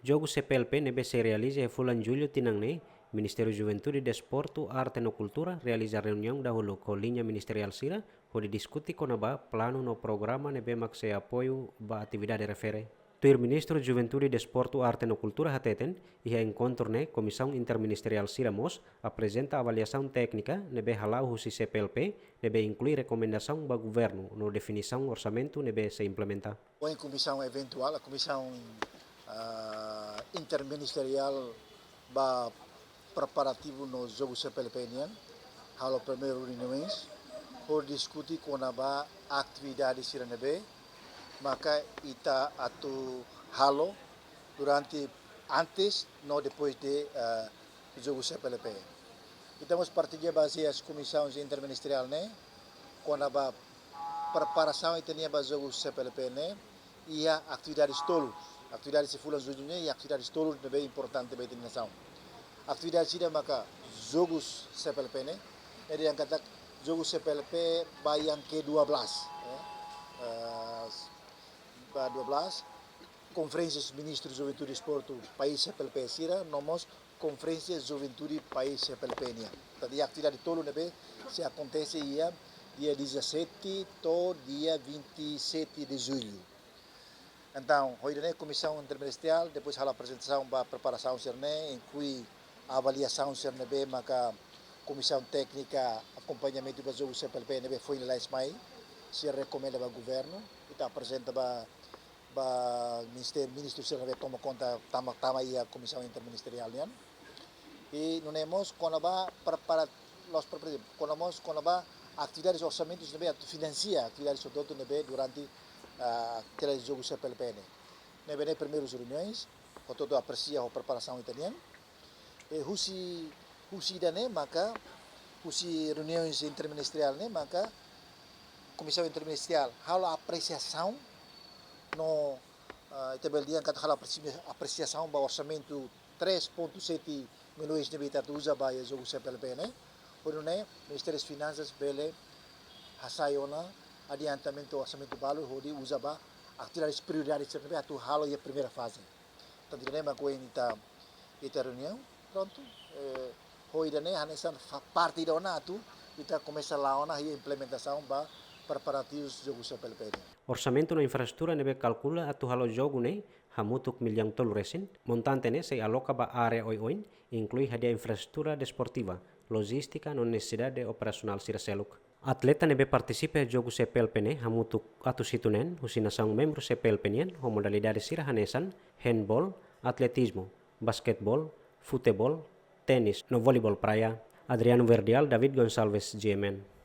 Jogos CPLP nebe se realiza e fulan julho tinangne, Ministério Juventude, Desporto, Arte no Cultura realiza reunião dahulu com linha ministerial sira, onde discuti konaba plano no programa nebe makse apoio ba atividade refere. Tuir Ministro Juventude, Desporto, Arte no Cultura hateten, ia encontro ne Comissão Interministerial Siramos apresenta avaliação técnica nebe halau husi CPLP nebe inclui recomendação ba governo no definição orçamento nebe se implementa. Em comissão eventual, a comissão interministerial ba preparativo nos Jogos CPLP nian, halo primeiro reuniões, por discutir com a atividade siranebe, maka ita atu halo durante antes no depois de Jogos CPLP. Estamos partilhando base as comissões interministerial né, com a preparação e tinha base Jogos CPLP né, e a atividades tolos. Atividades se fulan zujunya e atividades tolos é bem importante bem nação. Atividades sida maka Jogos CPLP né, ele yang kata Jogos CPLP bayang ke-12 12 Conferências Ministros Juventude e Esporte País CPLP sira nomos Conferência Juventude País CPLP nia. Tadi atividade tolo nebe se acontece dia 17 to dia 27 de julho. Então, hoje né comissão interministerial depois a apresentação para preparação serne inclui a avaliação serne maka comissão técnica acompanhamento do jogo CPLP nebe foi lá esmai se recomenda para governo e apresenta para ministro serne toma conta tama ia comissão interministerial nian. E não temos quando para nós quando atividades orçamentos nebe financia atividades todo nebe durante aqueles jogos CPLP nebe primeiros reuniões o todo aprecia a preparação italiana e husi dane maka husi reuniões interministerial né maka comissão interministerial halo apreciação no tabelian kata halo apreciação ba orçamento 3.7 milhões de bitar usa ba ya jogo CPLP né por né Ministério das Finanças bele hasayona adiantamento orçamento balu hodi usa ba atividades prioridades CPLP atu halo ya primeira fase tanto né mako ita reunião pronto hoje né hanesan parte da ona atu ita começa lá ona a implementação ba preparativos jogo CPLP. Orçamento na infraestrutura nebe calcula atu halo jogo ne hamutuk milyang tolu resin montante ne se aloca ba area oin inclui hadia infraestrutura desportiva logística non necessidade operacional siraseluk. Atleta nebe participa jogo CPLP ne hamutuk atu situnen husinação membro CPLP nian ho modalidade sira hanesan handball, atletismo, basquetebol, futebol, tenis, no voleibol praia. Adriano Verdial, David Gonçalves, GMN.